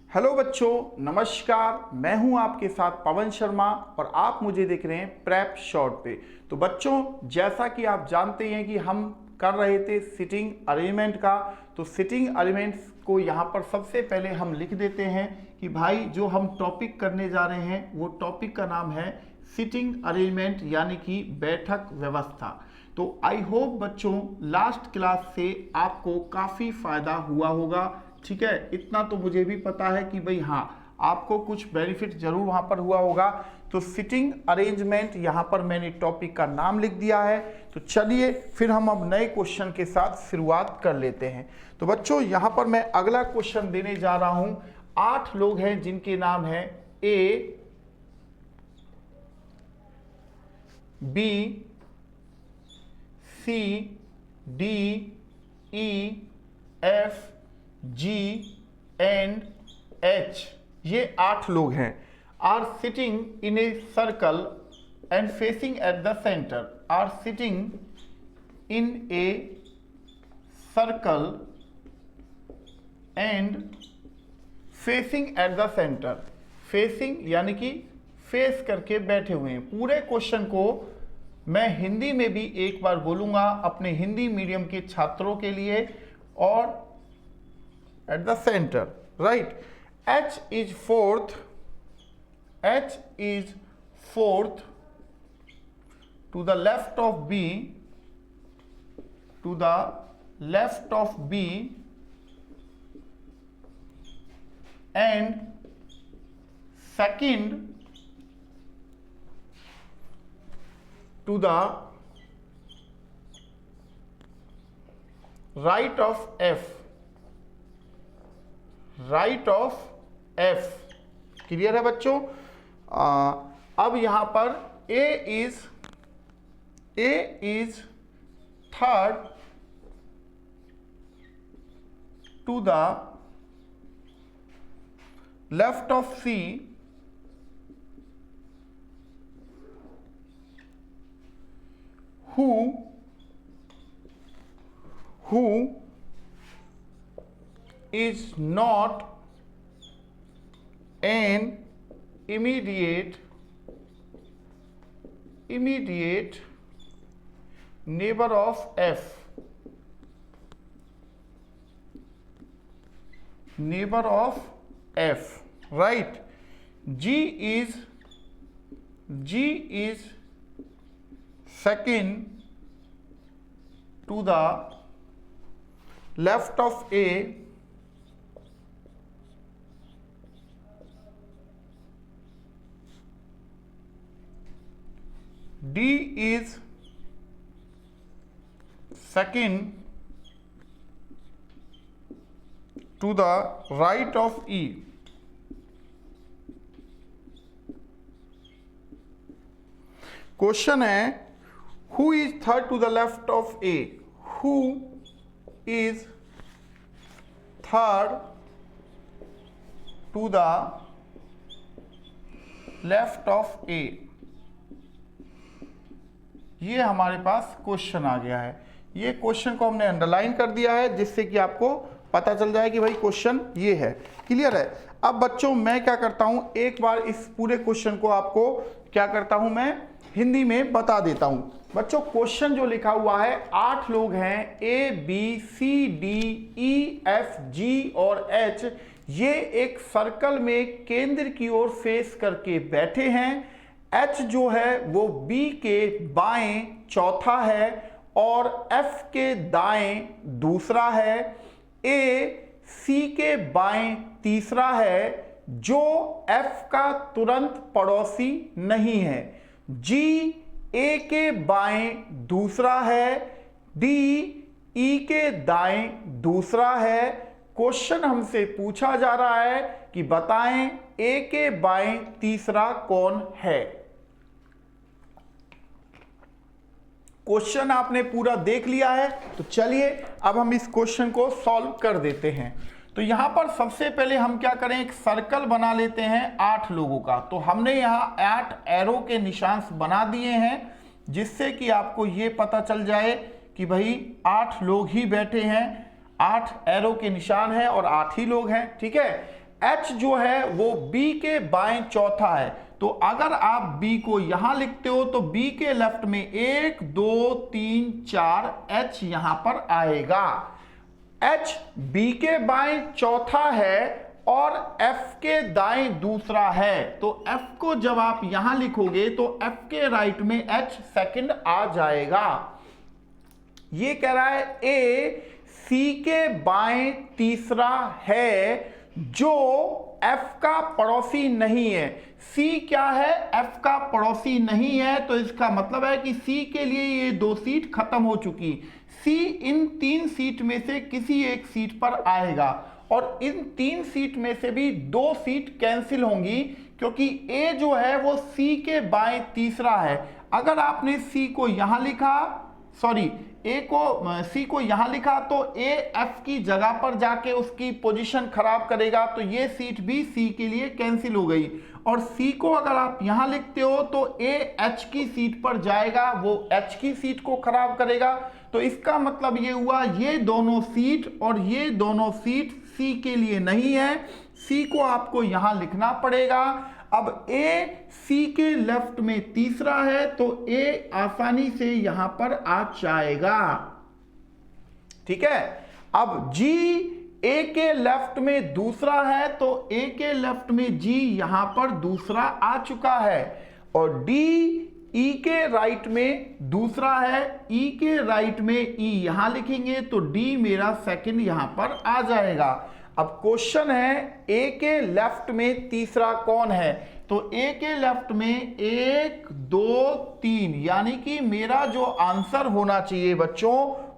Hello बच्चों, नमस्कार। मैं हूं आपके साथ पवन शर्मा और आप मुझे देख रहे हैं प्रेप शॉर्ट पे। तो बच्चों, जैसा कि आप जानते हैं कि हम कर रहे थे सिटिंग अरेंजमेंट का, तो सिटिंग अरेंजमेंट्स को यहाँ पर सबसे पहले हम लिख देते हैं कि भाई जो हम टॉपिक करने जा रहे हैं वो टॉपिक का नाम है सिटिंग अरेंजमेंट यानी कि बैठक व्यवस्था। तो आई होप बच्चों लास्ट क्लास से आपको काफ़ी फायदा हुआ होगा। ठीक है, इतना तो मुझे भी पता है कि भाई हाँ, आपको कुछ बेनिफिट जरूर वहां पर हुआ होगा। तो सिटिंग अरेंजमेंट यहां पर मैंने टॉपिक का नाम लिख दिया है। तो चलिए फिर हम अब नए क्वेश्चन के साथ शुरुआत कर लेते हैं। तो बच्चों, यहां पर मैं अगला क्वेश्चन देने जा रहा हूं। 8 लोग हैं जिनके नाम है A, B, C, D, E, F, G and H. ये 8 लोग हैं। Are sitting in a circle and facing at the center. Are sitting in a circle and facing at the center. Facing यानी कि फेस करके बैठे हुए हैं। पूरे क्वेश्चन को मैं हिंदी में भी एक बार बोलूंगा अपने हिंदी मीडियम के छात्रों के लिए। और at the center, right? H is fourth to the left of B, and second to the right of F। Clear है बच्चों? अब यहां पर A is third to the left of C, who is not an immediate neighbor of F। Right? G is second to the left of A, D is second to the right of E। Question है who is third to the left of A? Who is third to the left of A? ये हमारे पास question आ गया है। ये question को हमने underline कर दिया है जिससे कि आपको पता चल जाए कि भाई क्वेश्चन ये है। क्लियर है? अब बच्चों मैं क्या करता हूं, एक बार इस पूरे क्वेश्चन को आपको क्या करता हूं, मैं हिंदी में बता देता हूं। बच्चों, क्वेश्चन जो लिखा हुआ है 8 लोग हैं, A, B, C, D, E, F, G और एच। ये एक सर्कल में केंद्र की ओर फेस करके बैठे हैं। H जो है वो B के बाएं चौथा है और F के दाएं दूसरा है। A C के बाएं तीसरा है जो F का तुरंत पड़ोसी नहीं है। G A के बाएं दूसरा है। D E के दाएं दूसरा है। क्वेश्चन हमसे पूछा जा रहा है कि बताएं A के बाएं तीसरा कौन है। क्वेश्चन आपने पूरा देख लिया है, तो चलिए अब हम इस क्वेश्चन को सॉल्व कर देते हैं। तो यहां पर सबसे पहले हम क्या करें, एक सर्कल बना लेते हैं 8 लोगों का। तो हमने यहाँ 8 एरो के निशान बना दिए हैं जिससे कि आपको ये पता चल जाए कि भाई 8 लोग ही बैठे हैं, 8 एरो के निशान है और 8 ही लोग हैं। ठीक है, H जो है वो B के बाएं चौथा है, तो अगर आप B को यहां लिखते हो तो B के लेफ्ट में 1 2 3 4 H यहां पर आएगा। H B के बाएं चौथा है और F के दाएं दूसरा है, तो F को जब आप यहां लिखोगे तो F के राइट में H सेकंड आ जाएगा। ये कह रहा है A C के बाएं तीसरा है जो F का पड़ोसी नहीं है। C क्या है? F का पड़ोसी नहीं है, तो इसका मतलब है कि C के लिए ये 2 सीट खत्म हो चुकी। C इन 3 सीट में से किसी एक सीट पर आएगा और इन 3 सीट में से भी 2 सीट कैंसिल होंगी, क्योंकि A जो है वो C के बाएं तीसरा है। अगर आपने C को यहां लिखा, सॉरी C को यहां लिखा, तो A F की जगह पर जाके उसकी पोजीशन खराब करेगा, तो ये सीट भी C के लिए कैंसिल हो गई। और C को अगर आप यहां लिखते हो तो A H की सीट पर जाएगा, वो H की सीट को खराब करेगा। तो इसका मतलब ये हुआ ये दोनों सीट और ये दोनों सीट C के लिए नहीं है। C को आपको यहां लिखना पड़ेगा। अब A C के लेफ्ट में तीसरा है, तो A आसानी से यहां पर आ जाएगा। ठीक है। अब G A के लेफ्ट में दूसरा है, तो A के लेफ्ट में G यहां पर दूसरा आ चुका है। और D E के राइट में दूसरा है, E के राइट में E यहां लिखेंगे तो D मेरा सेकंड यहां पर आ जाएगा। अब क्वेश्चन है A के लेफ्ट में तीसरा कौन है, तो A के लेफ्ट में 1 2 3, यानी कि मेरा जो आंसर होना चाहिए बच्चों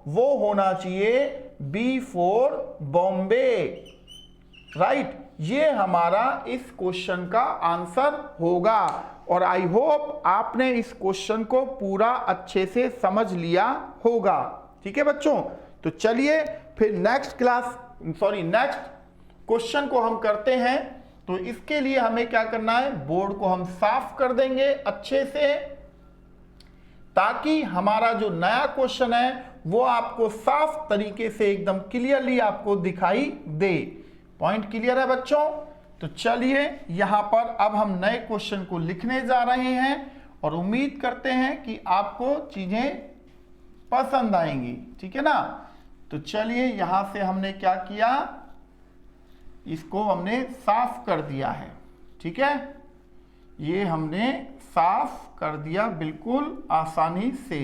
वो होना चाहिए B4 बॉम्बे। राइट, ये हमारा इस क्वेश्चन का आंसर होगा। और आई होप आपने इस क्वेश्चन को पूरा अच्छे से समझ लिया होगा। ठीक है बच्चों, तो चलिए फिर नेक्स्ट क्वेश्चन को हम करते हैं। तो इसके लिए हमें क्या करना है, बोर्ड को हम साफ कर देंगे अच्छे से, ताकि हमारा जो नया क्वेश्चन है वो आपको साफ तरीके से एकदम क्लियरली आपको दिखाई दे। पॉइंट क्लियर है बच्चों? तो चलिए यहां पर अब हम नए क्वेश्चन को लिखने जा रहे हैं और उम्मीद करते हैं कि आपको चीजें पसंद आएंगी। ठीक है ना? तो चलिए यहां से हमने क्या किया, इसको हमने साफ कर दिया है। ठीक है, ये हमने साफ कर दिया बिल्कुल आसानी से।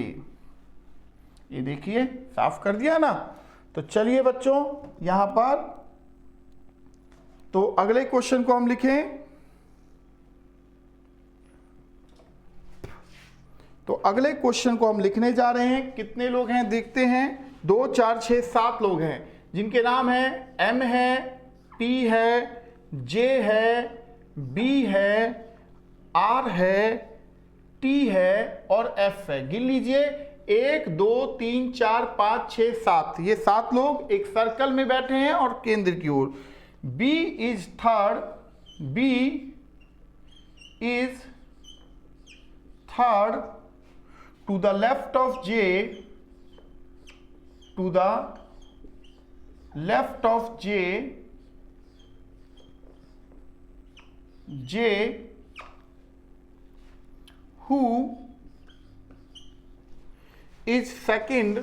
ये देखिए साफ कर दिया ना। तो चलिए बच्चों यहां पर, तो अगले क्वेश्चन को हम लिखें। तो अगले क्वेश्चन को हम लिखने जा रहे हैं। कितने लोग हैं देखते हैं, 2 4 6 7 लोग हैं, जिनके नाम है M है, P है, J है, B है, R है, T है और F है। गिन लीजिए 1 2 3 4 5 6 7, ये 7 लोग एक सर्कल में बैठे हैं और केंद्र की ओर। B is third, B is third to the left of J, to the left of J, J who is second,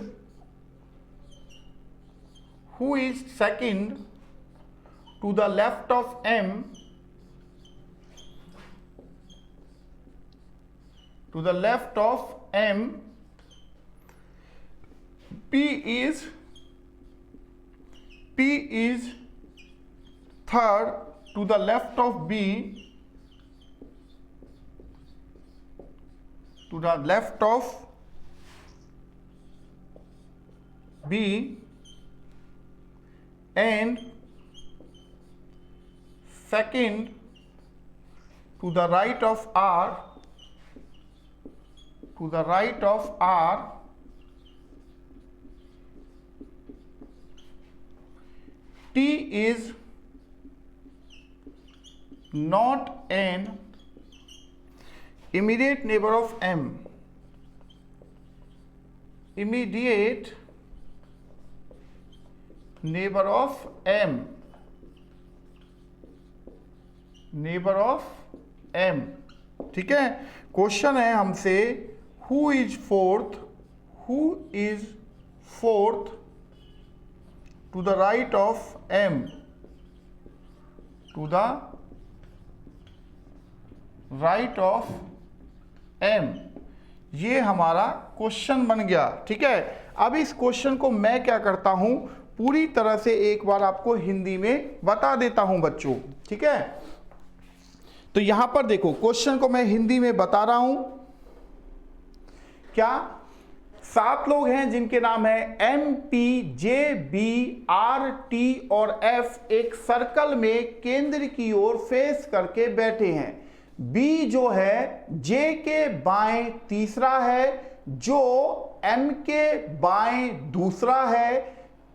to the left of M, to the left of M. P is third to the left of B, to the left of B, and second to the right of R, to the right of R. T is not an immediate neighbor of M. Immediate neighbor of M. Neighbour of m। ठीक है, question है हमसे who is fourth to the right of m, to the right of m। ये हमारा question बन गया। ठीक है, अब इस क्वेश्चन को मैं क्या करता हूं, पूरी तरह से एक बार आपको हिंदी में बता देता हूं बच्चों। ठीक है, तो यहां पर देखो क्वेश्चन को मैं हिंदी में बता रहा हूं। क्या 7 लोग हैं जिनके नाम है M, P, J, B, R, T और एफ एक सर्कल में केंद्र की ओर फेस करके बैठे हैं। बी जो है जे के बाएं तीसरा है, जो एम के बाएं दूसरा है,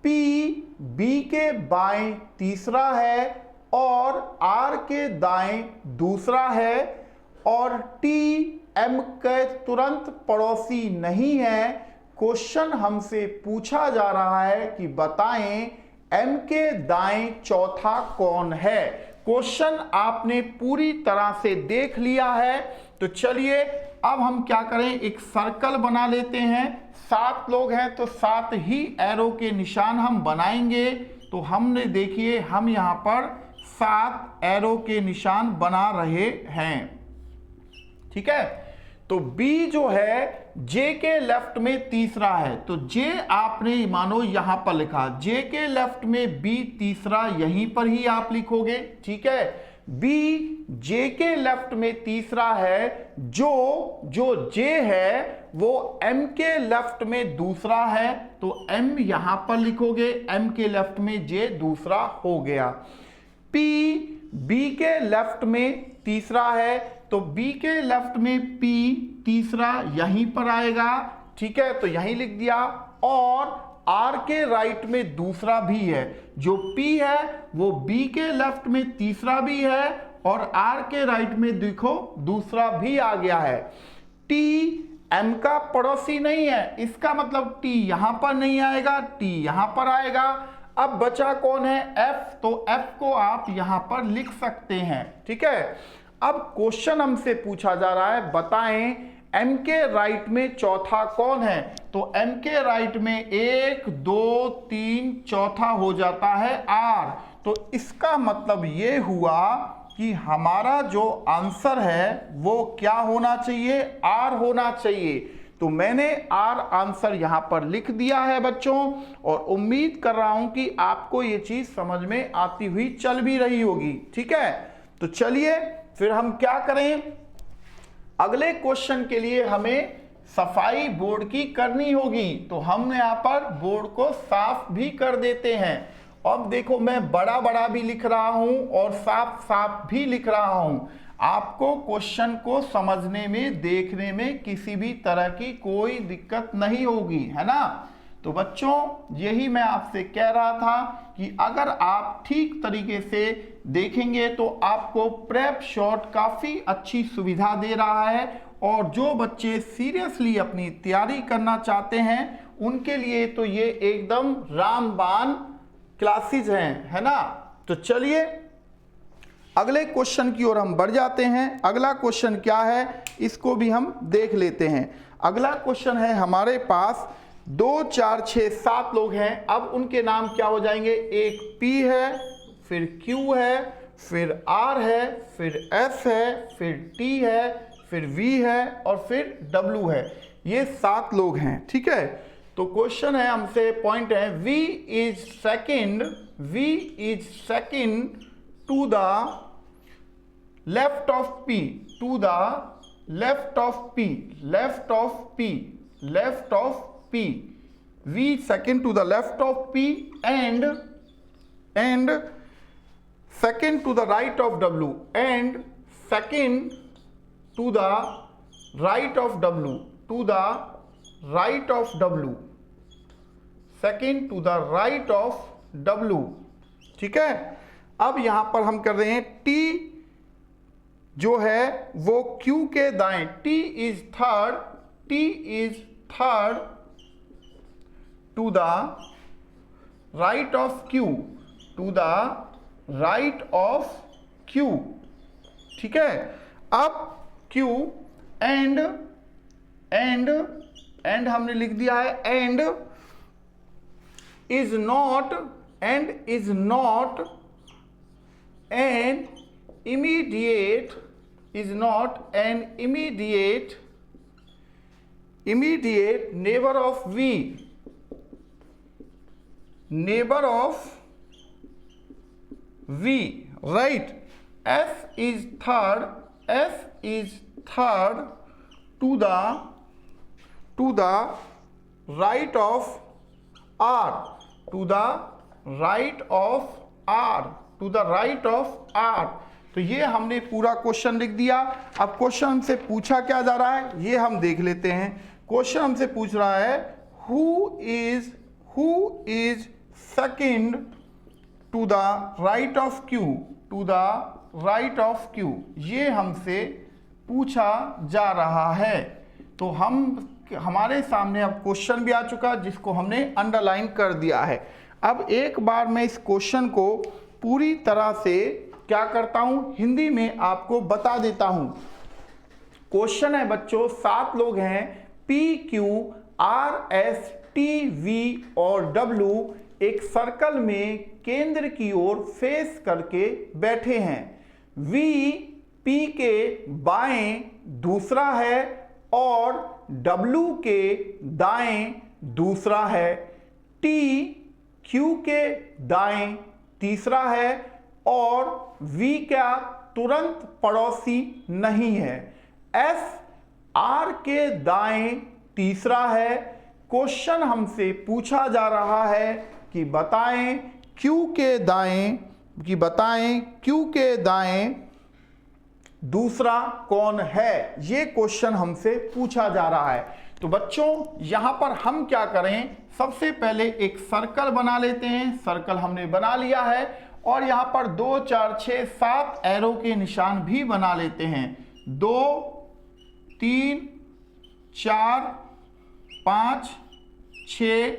पी बी के बाएं तीसरा है और आर के दाएं दूसरा है, और टी एम के तुरंत पड़ोसी नहीं है। क्वेश्चन हमसे पूछा जा रहा है कि बताएं एम के दाएं चौथा कौन है। क्वेश्चन आपने पूरी तरह से देख लिया है, तो चलिए अब हम क्या करें, एक सर्कल बना लेते हैं। 7 लोग हैं तो 7 ही एरो के निशान हम बनाएंगे। तो हमने देखिए हम यहां पर 7 एरो के निशान बना रहे हैं। ठीक है, तो B जो है J के लेफ्ट में तीसरा है, तो J आपने मानो यहां पर लिखा, J के लेफ्ट में B तीसरा, यहीं पर ही आप लिखोगे। ठीक है, B J के लेफ्ट में तीसरा है, जो J है वो M के लेफ्ट में दूसरा है, तो M यहां पर लिखोगे, M के लेफ्ट में J दूसरा हो गया। P B के लेफ्ट में तीसरा है, तो B के लेफ्ट में P तीसरा यहीं पर आएगा। ठीक है, तो यहीं लिख दिया। और R के राइट में दूसरा भी है, जो P है वो B के लेफ्ट में तीसरा भी है और R के राइट में देखो दूसरा भी आ गया है। T M का पड़ोसी नहीं है, इसका मतलब T यहां पर नहीं आएगा, T यहां पर आएगा। अब बचा कौन है, F, तो F को आप यहां पर लिख सकते हैं। ठीक है, अब क्वेश्चन हमसे पूछा जा रहा है बताएं M के राइट में चौथा कौन है। तो M के राइट में 1 2 3 चौथा हो जाता है R। तो इसका मतलब ये हुआ कि हमारा जो आंसर है वो क्या होना चाहिए, R होना चाहिए। तो मैंने R आंसर यहां पर लिख दिया है बच्चों, और उम्मीद कर रहा हूं कि आपको ये चीज समझ में आती हुई चल भी रही होगी। ठीक है, तो चलिए फिर हम क्या करें, अगले क्वेश्चन के लिए हमें सफाई बोर्ड की करनी होगी। तो हम यहां पर बोर्ड को साफ भी कर देते हैं। अब देखो मैं बड़ा बड़ा भी लिख रहा हूं और साफ साफ भी लिख रहा हूं। आपको क्वेश्चन को समझने में, देखने में किसी भी तरह की कोई दिक्कत नहीं होगी, है ना। तो बच्चों यही मैं आपसे कह रहा था कि अगर आप ठीक तरीके से देखेंगे तो आपको प्रेप शॉट काफ़ी अच्छी सुविधा दे रहा है, और जो बच्चे सीरियसली अपनी तैयारी करना चाहते हैं उनके लिए तो ये एकदम रामबाण क्लासेज हैं, है ना। तो चलिए अगले क्वेश्चन की ओर हम बढ़ जाते हैं। अगला क्वेश्चन क्या है इसको भी हम देख लेते हैं। अगला क्वेश्चन है हमारे पास 2 4 6 7 लोग हैं। अब उनके नाम क्या हो जाएंगे, एक P है, फिर Q है, फिर R है, फिर S है, फिर T है, फिर V है और फिर W है। ये 7 लोग हैं। ठीक है, तो क्वेश्चन है हमसे, पॉइंट है V is second to the left of P, to the left of P, left of P, left of P, V second to the left of P and second to the right of W, and second to the right of W, to the right of W, second to the right of W। ठीक है, अब यहां पर हम कर रहे हैं T जो है वो Q के दाएं, T is third to the right of Q, to the right of Q, ठीक है। अब Q एंड हमने लिख दिया है, and is not an immediate neighbor of V, right? F is third to the right of R, तो ये हमने पूरा क्वेश्चन लिख दिया। अब क्वेश्चन हमसे पूछा क्या जा रहा है ये हम देख लेते हैं। क्वेश्चन हमसे पूछ रहा है who is second to the right of Q, ये हमसे पूछा जा रहा है। तो हमारे सामने अब क्वेश्चन भी आ चुका जिसको हमने अंडरलाइन कर दिया है। अब एक बार मैं इस क्वेश्चन को पूरी तरह से क्या करता हूं, हिंदी में आपको बता देता हूं। क्वेश्चन है बच्चों, 7 लोग हैं, P, Q, R, S, T, V और W एक सर्कल में केंद्र की ओर फेस करके बैठे हैं। V P के बाएं दूसरा है और W के दाएं दूसरा है। T Q के दाएं तीसरा है और V का तुरंत पड़ोसी नहीं है। S R के दाएं तीसरा है। क्वेश्चन हमसे पूछा जा रहा है कि बताएं Q के दाएं दूसरा कौन है। ये क्वेश्चन हमसे पूछा जा रहा है। तो बच्चों यहां पर हम क्या करें, सबसे पहले एक सर्कल बना लेते हैं। सर्कल हमने बना लिया है और यहां पर 2 4 6 7 एरो के निशान भी बना लेते हैं। 2 3 4 5 6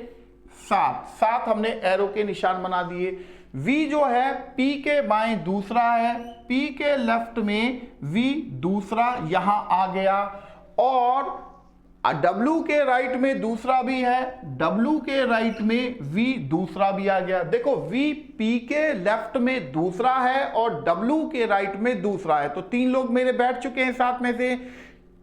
7 हमने एरो के निशान बना दिए। V जो है P के बाएं दूसरा है, P के लेफ्ट में V दूसरा यहां आ गया और W के राइट में दूसरा भी है, W के राइट में V दूसरा भी आ गया। देखो V P के लेफ्ट में दूसरा है और W के राइट में दूसरा है, तो 3 लोग मेरे बैठ चुके हैं 7 में से।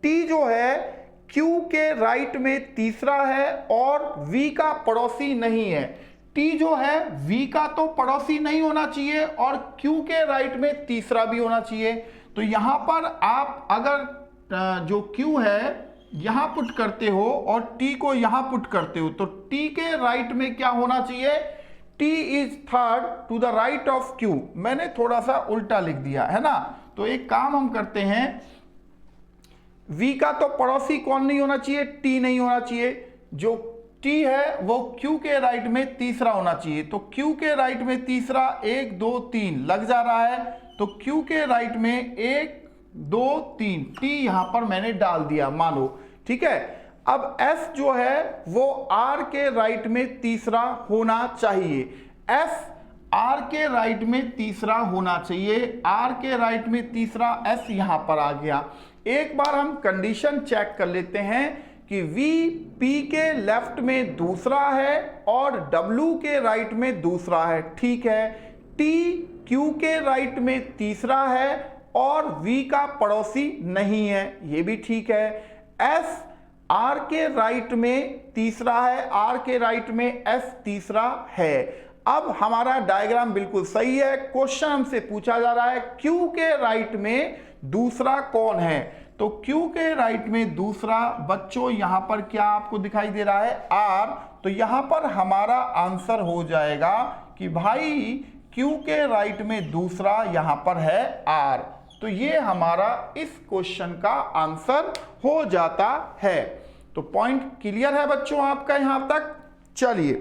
T जो है Q के राइट में तीसरा है और V का पड़ोसी नहीं है। T जो है V का तो पड़ोसी नहीं होना चाहिए और Q के राइट में तीसरा भी होना चाहिए। तो यहां पर आप अगर जो Q है यहां पुट करते हो और T को यहां पुट करते हो तो T के राइट में क्या होना चाहिए, T is third to the right of Q। मैंने थोड़ा सा उल्टा लिख दिया है ना। तो एक काम हम करते हैं, V का तो पड़ोसी कौन नहीं होना चाहिए, T नहीं होना चाहिए। जो T है वो Q के राइट में तीसरा होना चाहिए। तो Q के राइट में तीसरा 1 2 3 लग जा रहा है, तो Q के राइट में 1 2 3 T यहां पर मैंने डाल दिया मानो, ठीक है। अब S जो है वो R के राइट में तीसरा होना चाहिए। S R के राइट में तीसरा होना चाहिए, R के राइट में तीसरा, S यहां पर आ गया। एक बार हम कंडीशन चेक कर लेते हैं कि V P के लेफ्ट में दूसरा है और W के राइट में दूसरा है, ठीक है। T Q के राइट में तीसरा है और V का पड़ोसी नहीं है, ये भी ठीक है। S R के राइट में तीसरा है, R के राइट में S तीसरा है। अब हमारा डायग्राम बिल्कुल सही है। क्वेश्चन हमसे पूछा जा रहा है Q के राइट में दूसरा कौन है। तो Q के राइट में दूसरा बच्चों यहां पर क्या आपको दिखाई दे रहा है, R। तो यहां पर हमारा आंसर हो जाएगा कि भाई Q के राइट में दूसरा यहां पर है R। तो ये हमारा इस क्वेश्चन का आंसर हो जाता है। तो पॉइंट क्लियर है बच्चों आपका यहां तक। चलिए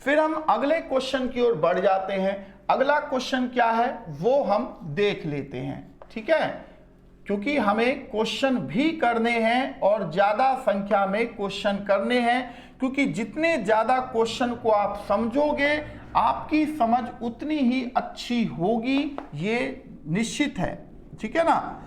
फिर हम अगले क्वेश्चन की ओर बढ़ जाते हैं। अगला क्वेश्चन क्या है वो हम देख लेते हैं, ठीक है। क्योंकि हमें क्वेश्चन भी करने हैं और ज्यादा संख्या में क्वेश्चन करने हैं, क्योंकि जितने ज्यादा क्वेश्चन को आप समझोगे आपकी समझ उतनी ही अच्छी होगी, ये निश्चित है, ठीक है ना।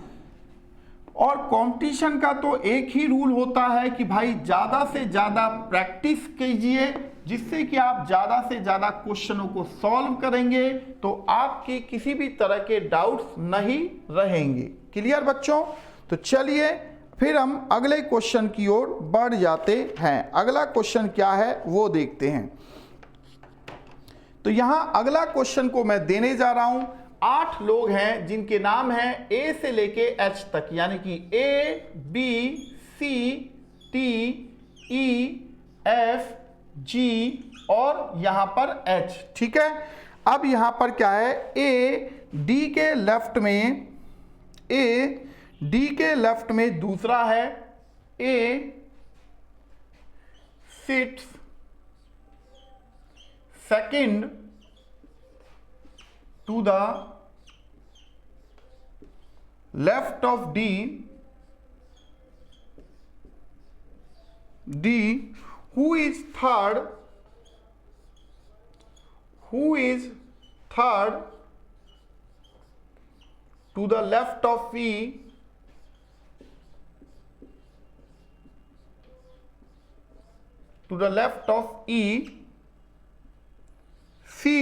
और कंपटीशन का तो एक ही रूल होता है कि भाई ज़्यादा से ज़्यादा प्रैक्टिस कीजिए, जिससे कि आप ज़्यादा से ज़्यादा क्वेश्चनों को सॉल्व करेंगे तो आपके किसी भी तरह के डाउट्स नहीं रहेंगे। क्लियर बच्चों? तो चलिए फिर हम अगले क्वेश्चन की ओर बढ़ जाते हैं। अगला क्वेश्चन क्या है वो देखते हैं। तो यहां अगला क्वेश्चन को मैं देने जा रहा हूं। 8 लोग हैं जिनके नाम हैं ए से लेके एच तक, यानी कि A B C T E F G और यहां पर एच। ठीक है, अब यहां पर क्या है, ए डी के लेफ्ट में दूसरा है, A sits second to the left of D, who is third to the left of E, to the left of E, C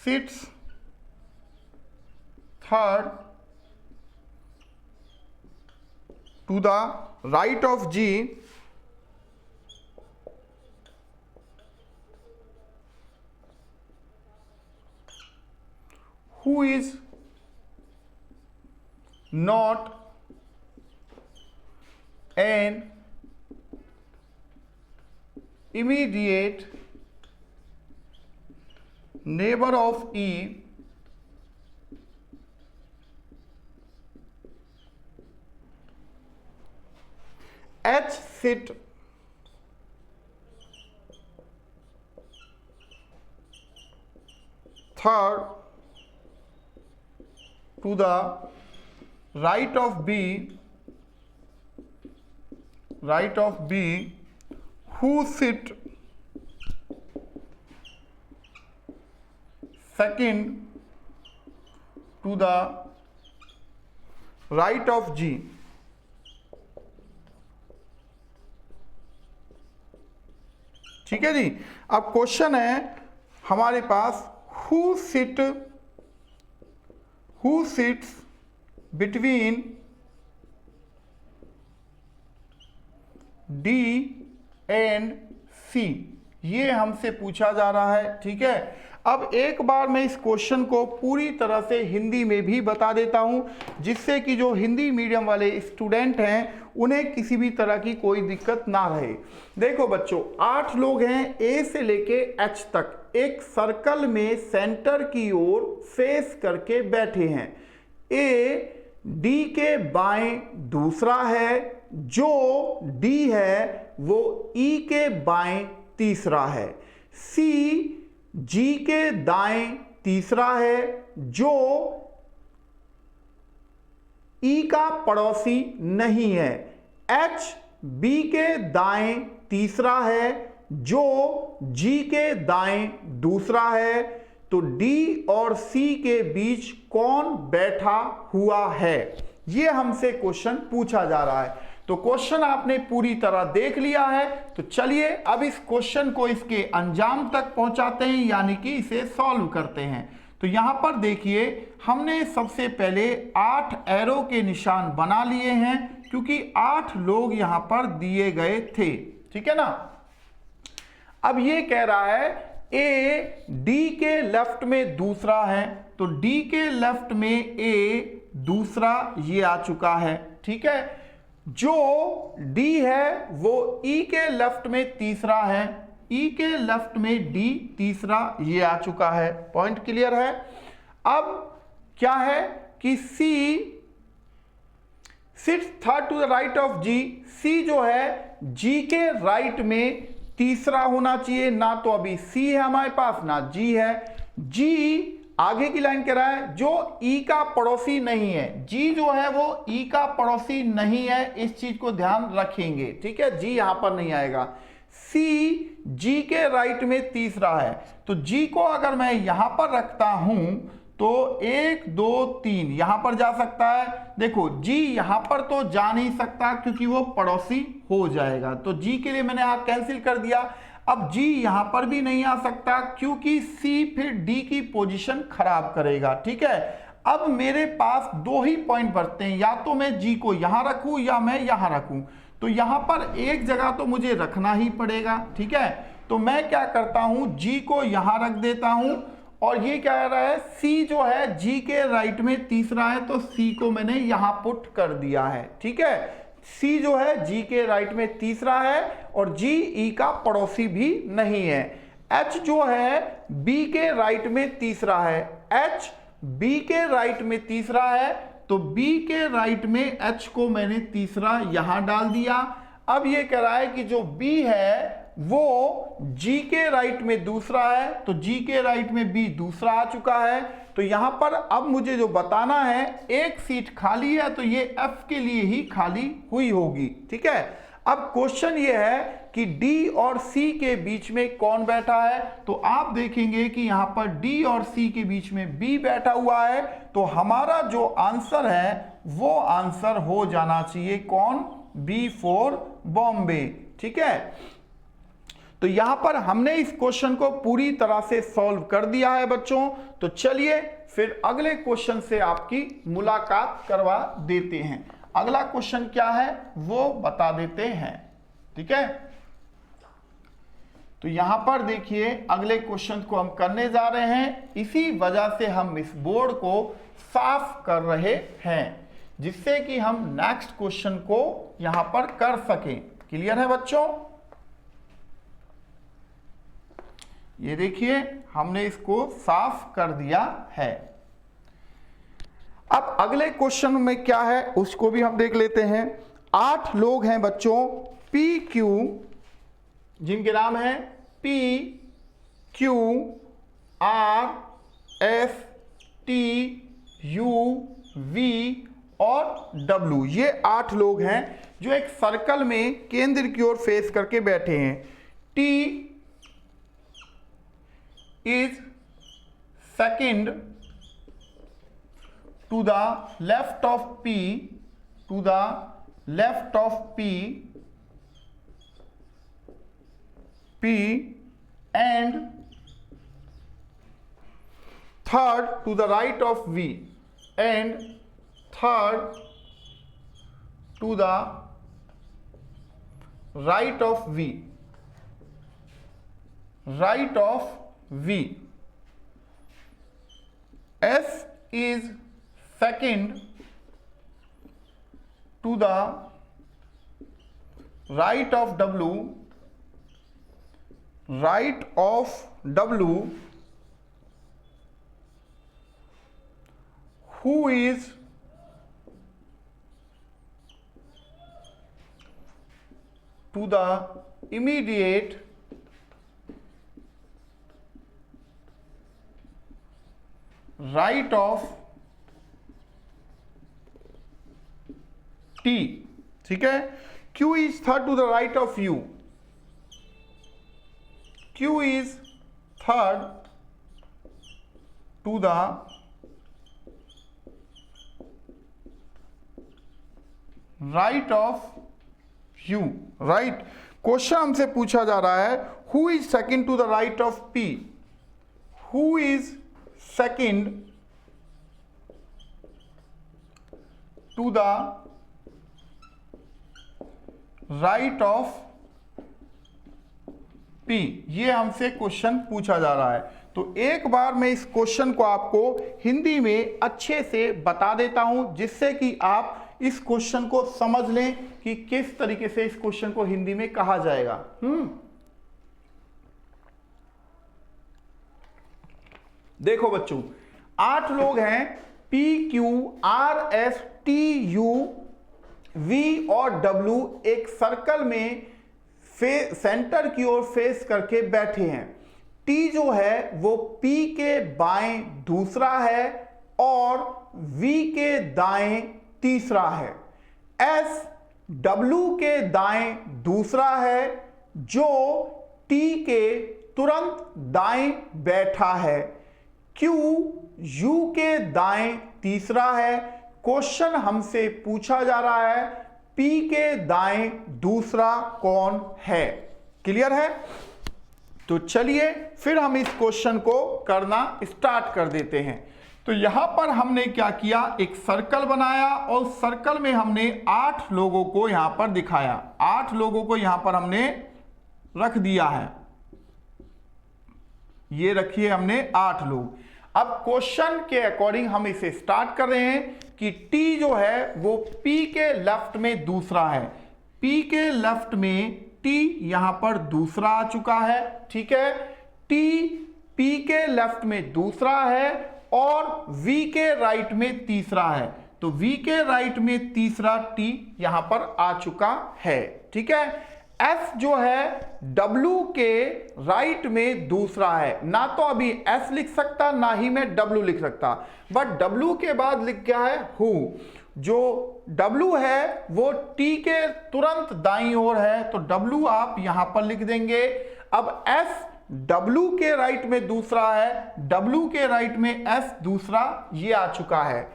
sits third to the right of G, who is not an immediate neighbor of E, H sit third to the right of B, who sit second to the right of G। ठीक है जी। अब question है हमारे पास, who sits between D and C, ये हमसे पूछा जा रहा है। ठीक है, अब एक बार मैं इस क्वेश्चन को पूरी तरह से हिंदी में भी बता देता हूं, जिससे कि जो हिंदी मीडियम वाले स्टूडेंट हैं उन्हें किसी भी तरह की कोई दिक्कत ना रहे। देखो बच्चों, 8 लोग हैं ए से लेके एच तक, एक सर्कल में सेंटर की ओर फेस करके बैठे हैं। ए डी के बाएं दूसरा है, जो डी है वो ई के बाएं तीसरा है। सी जी के दाएं तीसरा है, जो ई का पड़ोसी नहीं है। एच बी के दाएं तीसरा है, जो जी के दाएं दूसरा है। तो डी और सी के बीच कौन बैठा हुआ है, यह हमसे क्वेश्चन पूछा जा रहा है। तो क्वेश्चन आपने पूरी तरह देख लिया है। तो चलिए अब इस क्वेश्चन को इसके अंजाम तक पहुंचाते हैं, यानी कि इसे सॉल्व करते हैं। तो यहां पर देखिए, हमने सबसे पहले 8 एरो के निशान बना लिए हैं, क्योंकि 8 लोग यहां पर दिए गए थे। ठीक है ना। अब ये कह रहा है ए डी के लेफ्ट में दूसरा है, तो डी के लेफ्ट में ए दूसरा ये आ चुका है। ठीक है, जो डी है वो ई के लेफ्ट में तीसरा है, ई के लेफ्ट में डी तीसरा ये आ चुका है। पॉइंट क्लियर है। अब क्या है कि C sits third to the right of G, C जो है जी के राइट में तीसरा होना चाहिए, ना तो अभी सी है हमारे पास ना जी है। जी आगे की लाइन कह रहा है जो ई का पड़ोसी नहीं है, जी जो है वो ई का पड़ोसी नहीं है, इस चीज को ध्यान रखेंगे। ठीक है, जी यहां पर नहीं आएगा। सी जी के राइट में तीसरा है, तो जी को अगर मैं यहां पर रखता हूं तो 1 2 3 यहां पर जा सकता है। देखो जी यहां पर तो जा नहीं सकता क्योंकि वो पड़ोसी हो जाएगा, तो जी के लिए मैंने कैंसिल कर दिया। अब जी यहां पर भी नहीं आ सकता क्योंकि सी फिर डी की पोजीशन खराब करेगा, ठीक है। अब मेरे पास दो ही पॉइंट बचते हैं, या तो मैं जी को यहां रखूं या मैं यहां रखूं। तो यहां पर एक जगह तो मुझे रखना ही पड़ेगा, ठीक है। तो मैं क्या करता हूं, जी को यहां रख देता हूं, और ये क्या कह रहा है, सी जो है जी के राइट में तीसरा है, तो सी को मैंने यहां पुट कर दिया है, ठीक है। सी जो है जी के राइट में तीसरा है और जी ई का पड़ोसी भी नहीं है। एच जो है बी के राइट में तीसरा है, एच बी के राइट में तीसरा है, तो बी के राइट में एच को मैंने तीसरा यहां डाल दिया। अब ये कह रहा है कि जो बी है वो जी के राइट में दूसरा है, तो जी के राइट में बी दूसरा आ चुका है। तो यहां पर अब मुझे जो बताना है, एक सीट खाली है तो ये एफ के लिए ही खाली हुई होगी, ठीक है। अब क्वेश्चन ये है कि डी और सी के बीच में कौन बैठा है, तो आप देखेंगे कि यहां पर डी और सी के बीच में बी बैठा हुआ है, तो हमारा जो आंसर है वो आंसर हो जाना चाहिए कौन, बी फॉर बॉम्बे, ठीक है। तो यहां पर हमने इस क्वेश्चन को पूरी तरह से सॉल्व कर दिया है बच्चों। तो चलिए फिर अगले क्वेश्चन से आपकी मुलाकात करवा देते हैं। अगला क्वेश्चन क्या है वो बता देते हैं, ठीक है। तो यहां पर देखिए अगले क्वेश्चन को हम करने जा रहे हैं, इसी वजह से हम इस बोर्ड को साफ कर रहे हैं जिससे कि हम नेक्स्ट क्वेश्चन को यहां पर कर सकें। क्लियर है बच्चों? ये देखिए हमने इसको साफ कर दिया है। अब अगले क्वेश्चन में क्या है उसको भी हम देख लेते हैं। 8 लोग हैं बच्चों, पी क्यू, जिनके नाम है P Q R S T U V और डब्ल्यू, ये 8 लोग हैं जो एक सर्कल में केंद्र की ओर फेस करके बैठे हैं। T is second to the left of P, to the left of P, and third to the right of V, and third to the right of V, right of V. S is second to the right of W, right of W, who is to the immediate right of T, ठीक है। Q is third to the right of U, Q is third to the right of U, right। Question हमसे पूछा जा रहा है who is second to the right of P, who is second to the right of P, ये हमसे question पूछा जा रहा है। तो एक बार मैं इस क्वेश्चन को आपको हिंदी में अच्छे से बता देता हूं जिससे कि आप इस क्वेश्चन को समझ लें कि किस तरीके से इस क्वेश्चन को हिंदी में कहा जाएगा। देखो बच्चों 8 लोग हैं, P Q R S T U V और W एक सर्कल में सेंटर की ओर फेस करके बैठे हैं। T जो है वो P के बाएं दूसरा है और V के दाएं तीसरा है। S W के दाएं दूसरा है जो T के तुरंत दाएं बैठा है। Q U के दाएं तीसरा है। क्वेश्चन हमसे पूछा जा रहा है P के दाएं दूसरा कौन है। क्लियर है? तो चलिए फिर हम इस क्वेश्चन को करना स्टार्ट कर देते हैं। तो यहां पर हमने क्या किया, एक सर्कल बनाया और सर्कल में हमने 8 लोगों को यहां पर दिखाया। 8 लोगों को यहां पर हमने रख दिया है। ये रखिए हमने 8 लोग। अब क्वेश्चन के अकॉर्डिंग हम इसे स्टार्ट कर रहे हैं कि T जो है वो P के लेफ्ट में दूसरा है। P के लेफ्ट में T यहां पर दूसरा आ चुका है। ठीक है, T P के लेफ्ट में दूसरा है और V के राइट में तीसरा है। तो V के राइट में तीसरा T यहां पर आ चुका है। ठीक है, S जो है W के राइट में दूसरा है। ना तो अभी S लिख सकता, ना ही मैं W लिख सकता, बट W के बाद लिख गया है हु। जो W है वो T के तुरंत दाईं ओर है, तो W आप यहां पर लिख देंगे। अब S W के राइट में दूसरा है, W के राइट में S दूसरा, ये आ चुका है।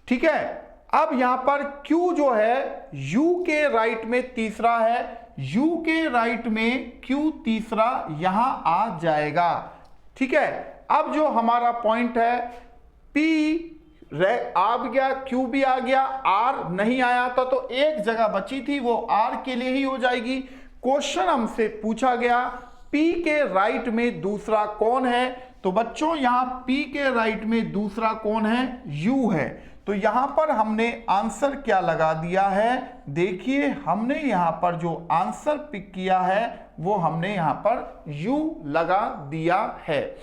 ठीक है, अब यहां पर Q जो है U के राइट में तीसरा है, U के राइट में Q तीसरा यहां आ जाएगा। ठीक है, अब जो हमारा पॉइंट है P आ गया, Q भी आ गया, R नहीं आया था, तो एक जगह बची थी, वो R के लिए ही हो जाएगी। क्वेश्चन हमसे पूछा गया P के राइट में दूसरा कौन है। तो बच्चों यहां P के राइट में दूसरा कौन है, U है। तो यहां पर हमने आंसर क्या लगा दिया है, देखिए हमने यहां पर जो आंसर पिक किया है वो हमने यहां पर U लगा दिया है।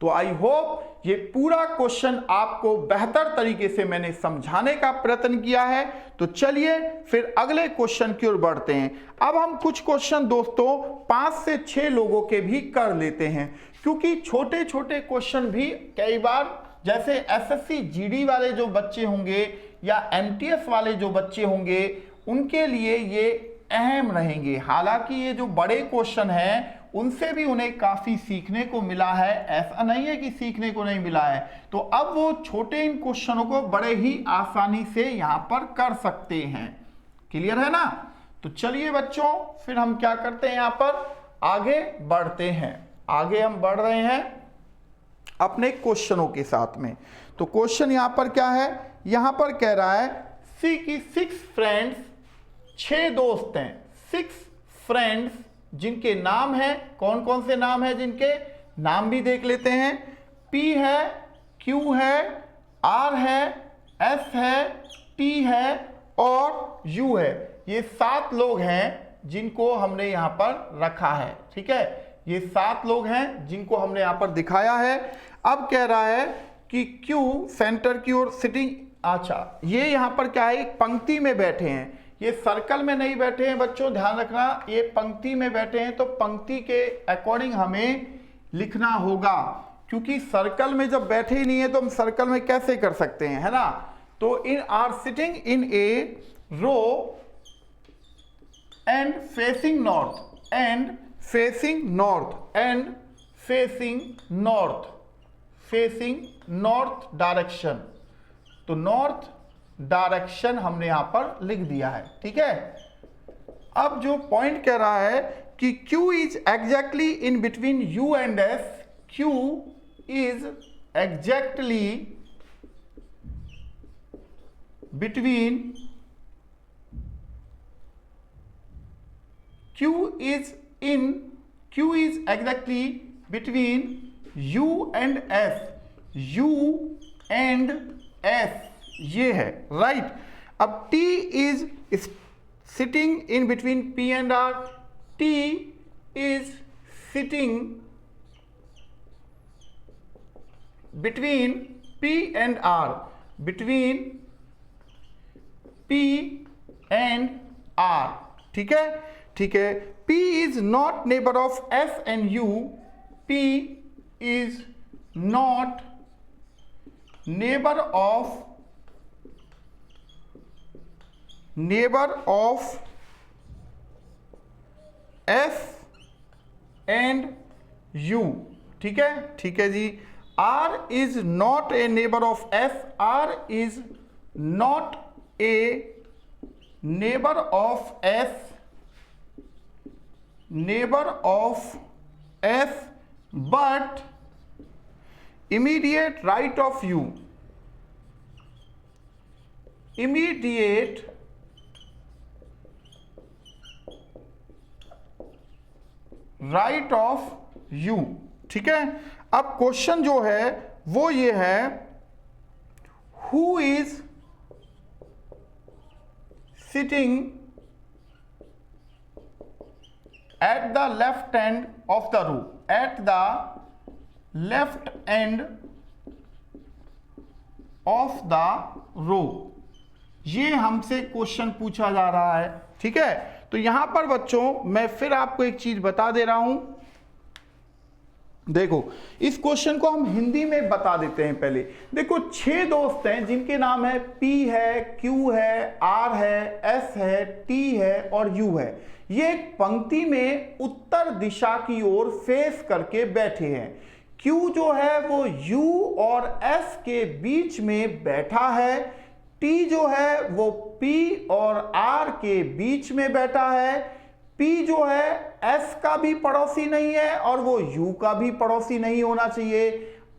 तो आई होप ये पूरा क्वेश्चन आपको बेहतर तरीके से मैंने समझाने का प्रयत्न किया है। तो चलिए फिर अगले क्वेश्चन की ओर बढ़ते हैं। अब हम कुछ क्वेश्चन दोस्तों 5 से 6 लोगों के भी कर लेते हैं, क्योंकि छोटे छोटे क्वेश्चन भी कई बार जैसे एसएससी जीडी वाले जो बच्चे होंगे या एमटीएस वाले जो बच्चे होंगे उनके लिए ये अहम रहेंगे। हालांकि ये जो बड़े क्वेश्चन हैं उनसे भी उन्हें काफी सीखने को मिला है, ऐसा नहीं है कि सीखने को नहीं मिला है। तो अब वो छोटे इन क्वेश्चनों को बड़े ही आसानी से यहां पर कर सकते हैं। क्लियर है ना? तो चलिए बच्चों फिर हम क्या करते हैं, यहां पर आगे बढ़ते हैं। आगे हम बढ़ रहे हैं अपने क्वेश्चनों के साथ में। तो क्वेश्चन यहां पर क्या है, यहां पर कह रहा है सी की 6 फ्रेंड्स, 6 दोस्त हैं, 6 फ्रेंड्स जिनके नाम है, कौन कौन से नाम है, जिनके नाम भी देख लेते हैं। P है, Q है, R है, S है, T है और U है। ये 7 लोग हैं जिनको हमने यहां पर रखा है। ठीक है, ये 7 लोग हैं जिनको हमने यहां पर दिखाया है। अब कह रहा है कि Q सेंटर की ओर सिटिंग, अच्छा ये यहां पर क्या है, एक पंक्ति में बैठे हैं, ये सर्कल में नहीं बैठे हैं बच्चों, ध्यान रखना, ये पंक्ति में बैठे हैं। तो पंक्ति के अकॉर्डिंग हमें लिखना होगा, क्योंकि सर्कल में जब बैठे ही नहीं है तो हम सर्कल में कैसे कर सकते हैं, है ना। तो इन are sitting in a row and facing north, and facing north, and facing north, facing north direction. तो नॉर्थ डायरेक्शन हमने यहां पर लिख दिया है। ठीक है, अब जो पॉइंट कह रहा है कि Q is exactly in between U and S, Q is exactly between, Q is exactly between U and S, U and S ये है, राइट। अब T is sitting in between P and R, T is sitting between P and R, between P and R। ठीक है, ठीक है। P is not neighbor of S and U, P is not neighbor of S and U। ठीक है, ठीक है जी। R is not a neighbor of S. R is not a neighbor of S. Neighbor of S, but immediate right of U. Immediate right of U. ठीक है, अब question जो है वो ये है, who is sitting at the left end of the row. At the left end of the row, ये हमसे क्वेश्चन पूछा जा रहा है। ठीक है, तो यहां पर बच्चों मैं फिर आपको एक चीज बता दे रहा हूं। देखो, इस क्वेश्चन को हम हिंदी में बता देते हैं। पहले देखो, 6 दोस्त हैं जिनके नाम है P है, Q है, R है, S है, T है और U है। ये एक पंक्ति में उत्तर दिशा की ओर फेस करके बैठे हैं। Q जो है वो U और S के बीच में बैठा है। T जो है वो P और R के बीच में बैठा है। P जो है S का भी पड़ोसी नहीं है और वो U का भी पड़ोसी नहीं होना चाहिए।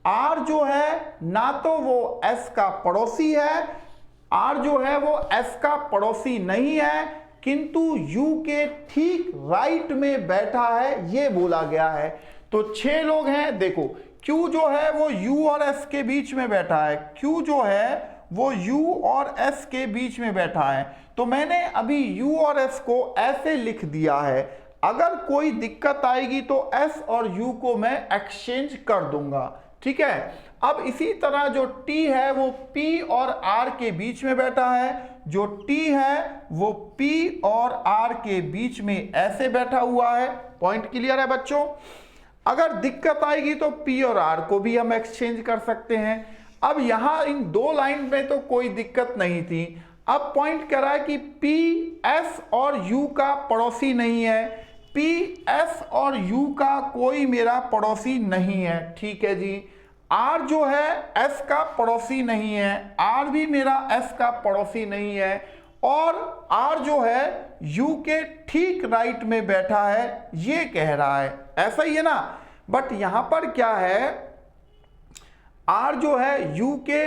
R जो है ना तो वो S का पड़ोसी है, R जो है वो S का पड़ोसी नहीं है, किंतु U के ठीक राइट में बैठा है, ये बोला गया है। तो 6 लोग हैं। देखो, Q जो है वो U और S के बीच में बैठा है। Q जो है वो U और S के बीच में बैठा है। तो मैंने अभी U और S को ऐसे लिख दिया है। अगर कोई दिक्कत आएगी तो S और U को मैं एक्सचेंज कर दूंगा। ठीक है, अब इसी तरह जो T है वो P और R के बीच में बैठा है। जो T है वो P और R के बीच में ऐसे बैठा हुआ है। पॉइंट क्लियर है बच्चों? अगर दिक्कत आएगी तो P और R को भी हम एक्सचेंज कर सकते हैं। अब यहां इन 2 लाइन में तो कोई दिक्कत नहीं थी। अब पॉइंट कह रहा है कि P S और U का पड़ोसी नहीं है। P S और U का कोई मेरा पड़ोसी नहीं है। ठीक है जी। R जो है S का पड़ोसी नहीं है, R भी मेरा S का पड़ोसी नहीं है, और R जो है U के ठीक राइट में बैठा है, ये कह रहा है। ऐसा ही है ना? बट यहां पर क्या है, R जो है U के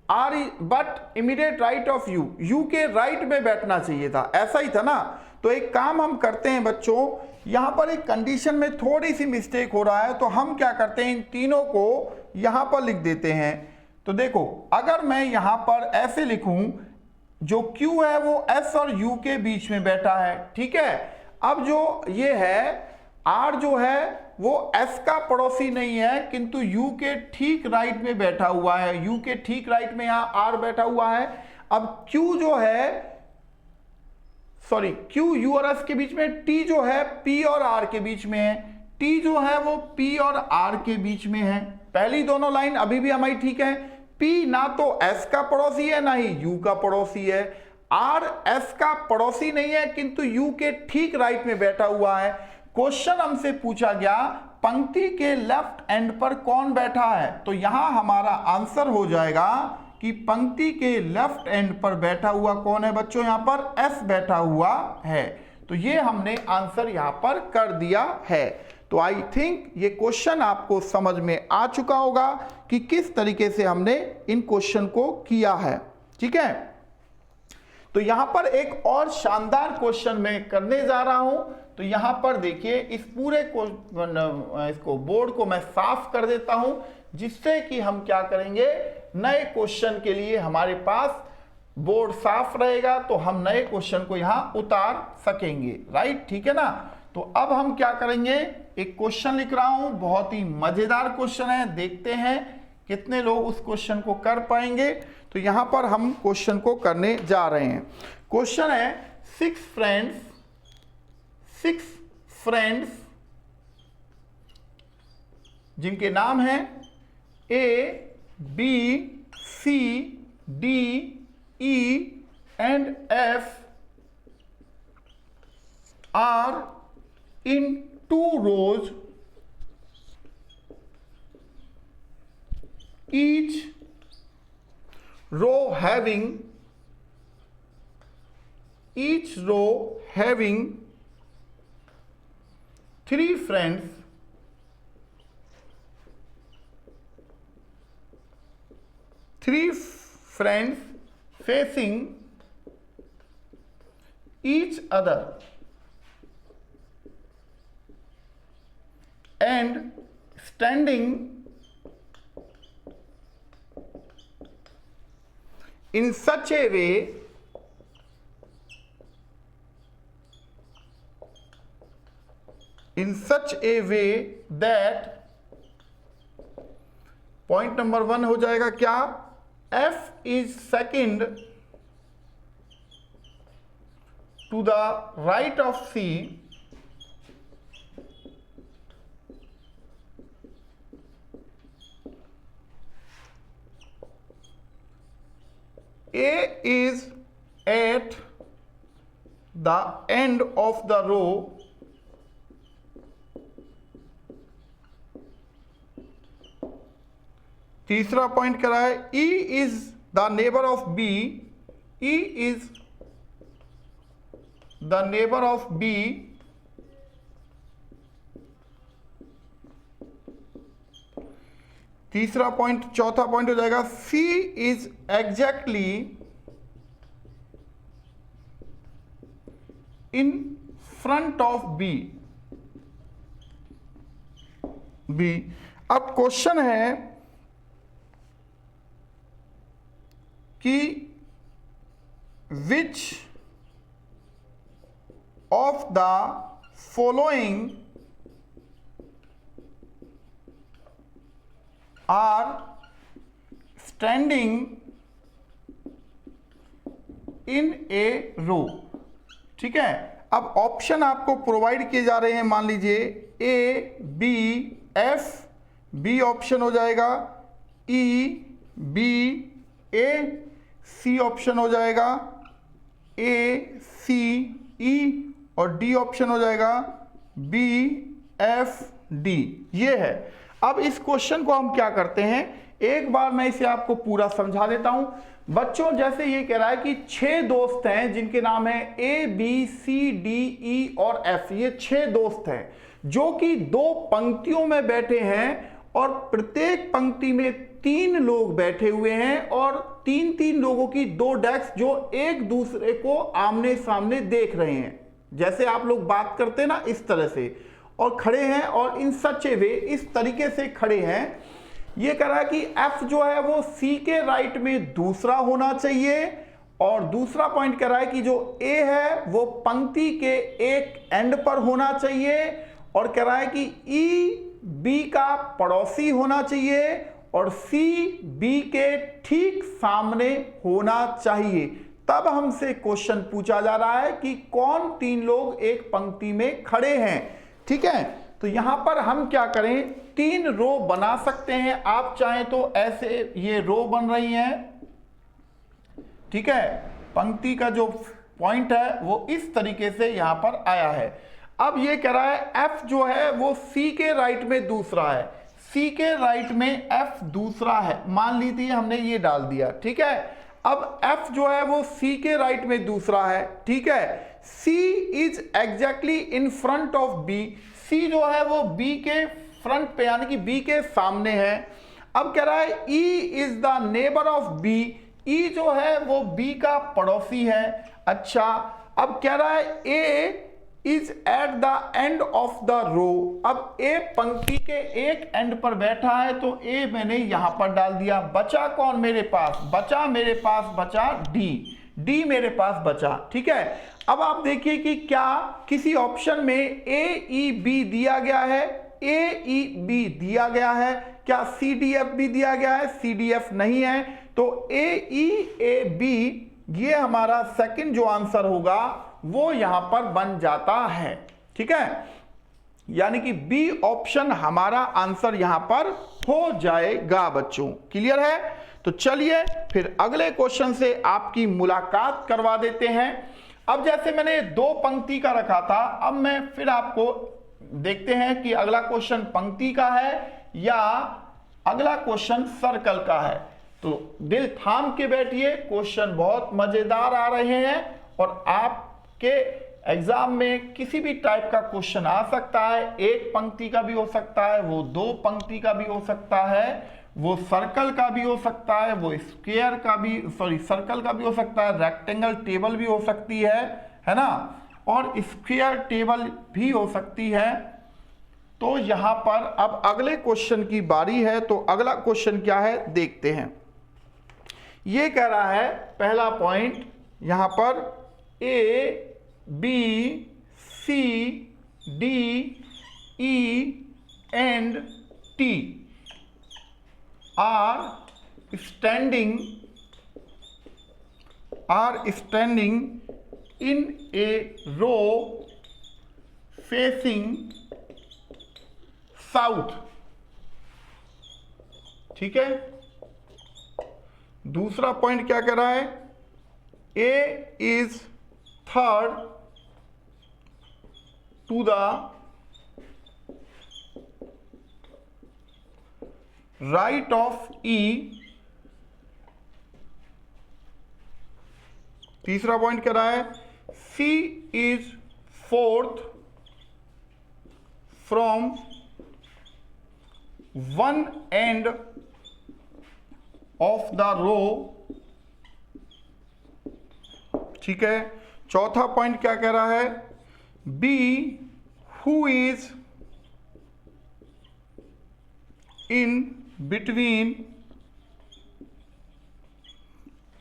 R but immediate right of U, U के राइट में बैठना चाहिए था। ऐसा ही था ना? तो एक काम हम करते हैं बच्चों, यहां पर एक कंडीशन में थोड़ी सी मिस्टेक हो रहा है, तो हम क्या करते हैं, इन तीनों को यहां पर लिख देते हैं। तो देखो, अगर मैं यहां पर ऐसे लिखूं, जो Q है वो S और U के बीच में बैठा है। ठीक है, अब जो ये है R जो है वो S का पड़ोसी नहीं है, किंतु U के ठीक राइट में बैठा हुआ है। U के ठीक राइट में यहां R बैठा हुआ है। अब Q जो है, सॉरी, Q U और S के बीच में, T जो है P और R के बीच में है। T जो है वो P और R के बीच में है। पहली दोनों लाइन अभी भी हमारी ठीक है। P ना तो S का पड़ोसी है ना ही U का पड़ोसी है। R S का पड़ोसी नहीं है, किंतु U के ठीक राइट में बैठा हुआ है। क्वेश्चन हमसे पूछा गया पंक्ति के लेफ्ट एंड पर कौन बैठा है, तो यहां हमारा आंसर हो जाएगा कि पंक्ति के लेफ्ट एंड पर बैठा हुआ कौन है बच्चों, यहां पर S बैठा हुआ है। तो ये हमने आंसर यहां पर कर दिया है। तो आई थिंक ये क्वेश्चन आपको समझ में आ चुका होगा कि किस तरीके से हमने इन क्वेश्चन को किया है। ठीक है, तो यहां पर एक और शानदार क्वेश्चन मैं करने जा रहा हूं। तो यहां पर देखिए, इस पूरे इसको बोर्ड को मैं साफ कर देता हूं, जिससे कि हम क्या करेंगे, नए क्वेश्चन के लिए हमारे पास बोर्ड साफ रहेगा, तो हम नए क्वेश्चन को यहां उतार सकेंगे। राइट, ठीक है ना? तो अब हम क्या करेंगे, एक क्वेश्चन लिख रहा हूं, बहुत ही मजेदार क्वेश्चन है, देखते हैं कितने लोग उस क्वेश्चन को कर पाएंगे। तो यहां पर हम क्वेश्चन को करने जा रहे हैं। क्वेश्चन है, 6 फ्रेंड्स जिनके नाम हैं A, B, C, D, E and F are in 2 rows each row having 3 friends facing each other and standing in such a way that point number 1 हो जाएगा क्या, F is second to the right of C A is at the end of the row तीसरा point करा है E is the neighbor of B, E is the neighbor of B तीसरा point, चौथा point हो जाएगा C is exactly in front of B। अब question है कि which of the following are standing in a row। ठीक है, अब ऑप्शन आपको प्रोवाइड किए जा रहे हैं, मान लीजिए A B F, B option हो जाएगा E B A, C option हो जाएगा ए सी ई और डी ऑप्शन हो जाएगा बी एफ डी। ये है। अब इस क्वेश्चन को हम क्या करते हैं, एक बार मैं इसे आपको पूरा समझा देता हूं बच्चों। जैसे ये कह रहा है कि 6 दोस्त हैं जिनके नाम है ए बी सी डी ई और एफ। ये 6 दोस्त हैं जो कि 2 पंक्तियों में बैठे हैं और प्रत्येक पंक्ति में 3 लोग बैठे हुए हैं और 3-3 लोगों की 2 डेस्क जो एक दूसरे को आमने सामने देख रहे हैं, जैसे आप लोग बात करते हैं ना इस तरह से, और खड़े हैं और इन सच ए वे, इस तरीके से खड़े हैं। ये कह रहा है कि एफ जो है वो सी के राइट में दूसरा होना चाहिए और दूसरा पॉइंट कह रहा है कि जो ए है वो पंक्ति के एक एंड पर होना चाहिए और कह रहा है कि ई बी का पड़ोसी होना चाहिए और सी बी के ठीक सामने होना चाहिए। तब हमसे क्वेश्चन पूछा जा रहा है कि कौन 3 लोग एक पंक्ति में खड़े हैं। ठीक है, तो यहां पर हम क्या करें, 3 रो बना सकते हैं। आप चाहें तो ऐसे ये रो बन रही हैं, ठीक है, पंक्ति का जो पॉइंट है वो इस तरीके से यहां पर आया है। अब ये कह रहा है एफ जो है वो सी के राइट में दूसरा है, सी के राइट में एफ दूसरा है, मान लीजिए हमने ये डाल दिया। ठीक है, अब एफ जो है वो सी के राइट में दूसरा है। ठीक है, C is exactly in front of B, C जो है वो बी के फ्रंट पे यानी कि बी के सामने है। अब कह रहा है E is the neighbour of B, E जो है वो बी का पड़ोसी है। अच्छा, अब कह रहा है A is at the end of the row, अब ए पंक्ति के एक एंड पर बैठा है तो ए मैंने यहां पर डाल दिया। बचा कौन मेरे पास, मेरे पास बचा डी, डी मेरे पास बचा। ठीक है, अब आप देखिए कि क्या किसी ऑप्शन में ए ई बी दिया गया है, ए ई बी दिया गया है, क्या सी डी एफ भी दिया गया है, सी डी एफ नहीं है, तो ए ई ए बी ये हमारा सेकंड जो आंसर होगा वो यहां पर बन जाता है। ठीक है, यानी कि बी ऑप्शन हमारा आंसर यहां पर हो जाएगा। बच्चों क्लियर है? तो चलिए फिर अगले क्वेश्चन से आपकी मुलाकात करवा देते हैं। अब जैसे मैंने 2 पंक्ति का रखा था, अब मैं फिर आपको देखते हैं कि अगला क्वेश्चन पंक्ति का है या अगला क्वेश्चन सर्कल का है, तो दिल थाम के बैठिए, क्वेश्चन बहुत मजेदार आ रहे हैं और आपके एग्जाम में किसी भी टाइप का क्वेश्चन आ सकता है। एक पंक्ति का भी हो सकता है, वो दो पंक्ति का भी हो सकता है, वो सर्कल का भी हो सकता है, वो स्क्वायर का भी सर्कल का भी हो सकता है, रेक्टेंगल टेबल भी हो सकती है ना, और स्क्वायर टेबल भी हो सकती है। तो यहां पर अब अगले क्वेश्चन की बारी है। तो अगला क्वेश्चन क्या है देखते हैं। ये कह रहा है पहला पॉइंट यहां पर A B C D E and T are standing in a row facing south। ठीक है, दूसरा पॉइंट क्या कह रहा है, A is third to the right of E। तीसरा पॉइंट कह रहा है C is fourth from one end of the row। ठीक है, चौथा पॉइंट क्या कह रहा है, B who is in between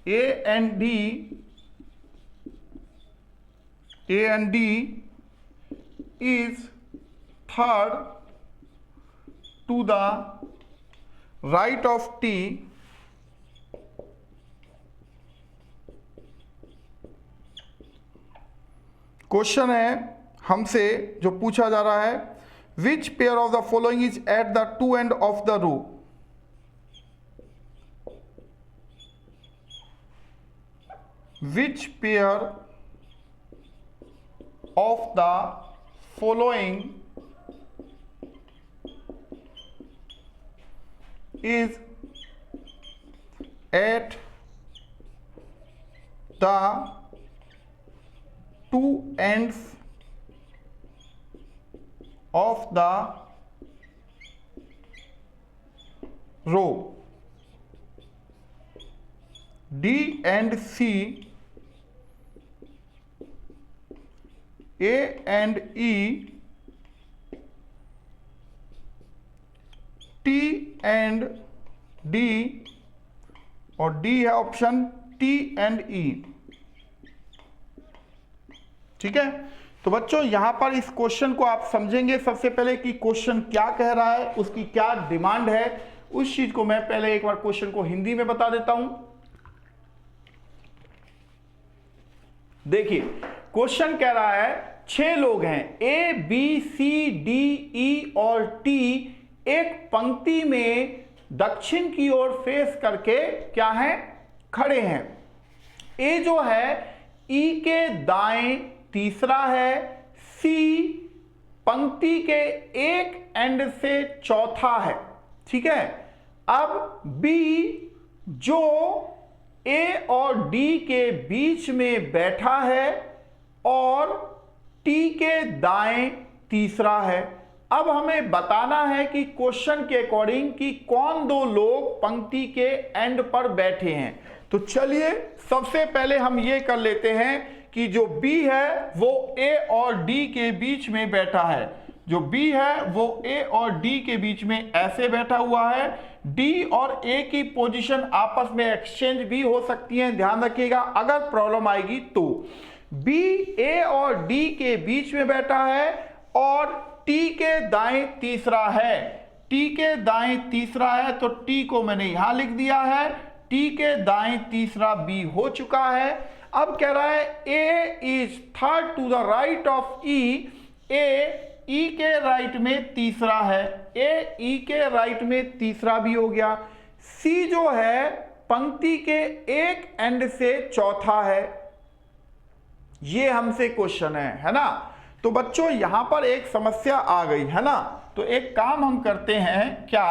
A and D is third to the right of T। Question है हमसे जो पूछा जा रहा है, which pair of the following is at the two end of the row। which pair of the following is at the two ends of the row। D and C, A and E, T and D, और D है option T and E। ठीक है, तो बच्चों यहां पर इस question को आप समझेंगे सबसे पहले कि क्वेश्चन क्या कह रहा है, उसकी क्या डिमांड है। उस चीज को मैं पहले एक बार क्वेश्चन को हिंदी में बता देता हूं। देखिए क्वेश्चन कह रहा है 6 लोग हैं, ए बी सी डी ई और टी एक पंक्ति में दक्षिण की ओर फेस करके क्या है, खड़े हैं। ए जो है ई के दाएं तीसरा है, सी पंक्ति के एक एंड से चौथा है। ठीक है, अब बी जो ए और डी के बीच में बैठा है और टी के दाएं तीसरा है। अब हमें बताना है कि क्वेश्चन के अकॉर्डिंग कि कौन दो लोग पंक्ति के एंड पर बैठे हैं। तो चलिए सबसे पहले हम ये कर लेते हैं कि जो बी है वो ए और डी के बीच में बैठा है। जो बी है वो ए और डी के बीच में ऐसे बैठा हुआ है। डी और ए की पोजीशन आपस में एक्सचेंज भी हो सकती है, ध्यान रखिएगा अगर प्रॉब्लम आएगी तो। बी ए और डी के बीच में बैठा है और टी के दाएं तीसरा है। टी के दाएं तीसरा है तो टी को मैंने यहां लिख दिया है। टी के दाएं तीसरा बी हो चुका है। अब कह रहा है A is third to the right of E. A E के राइट में तीसरा है, ए ई के राइट में तीसरा भी हो गया। सी जो है पंक्ति के एक एंड से चौथा है। ये हमसे क्वेश्चन है ना। तो बच्चों यहां पर एक समस्या आ गई है ना। तो एक काम हम करते हैं क्या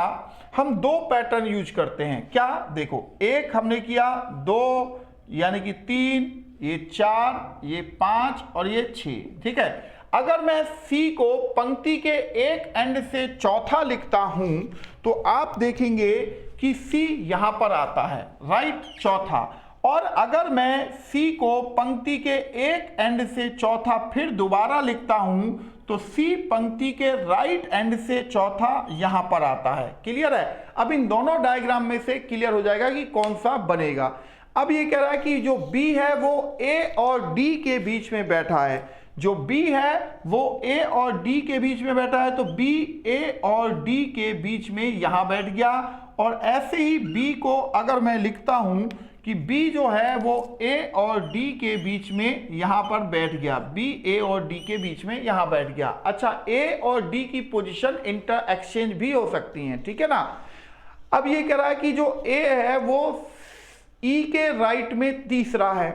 हम दो पैटर्न यूज करते हैं। क्या, देखो, एक हमने किया 2 यानी कि 3, ये 4, ये 5 और ये 6, ठीक है। अगर मैं सी को पंक्ति के एक एंड से चौथा लिखता हूं तो आप देखेंगे कि सी यहां पर आता है, राइट, चौथा। और अगर मैं सी को पंक्ति के एक एंड से चौथा फिर दोबारा लिखता हूं तो सी पंक्ति के राइट एंड से चौथा यहां पर आता है। क्लियर है? अब इन दोनों डायग्राम में से क्लियर हो जाएगा कि कौन सा बनेगा। अब ये कह रहा है कि जो बी है वो ए और डी के बीच में बैठा है, जो बी है वो ए और डी के बीच में बैठा है, तो बी ए और डी के बीच में यहां बैठ गया। और ऐसे ही बी को अगर मैं लिखता हूं कि B जो है वो A और D के बीच में यहां पर बैठ गया, B A और D के बीच में यहां बैठ गया। अच्छा, A और D की पोजीशन इंटर एक्सचेंज भी हो सकती हैं, ठीक है ना। अब ये कह रहा है कि जो A है वो E के राइट में तीसरा है,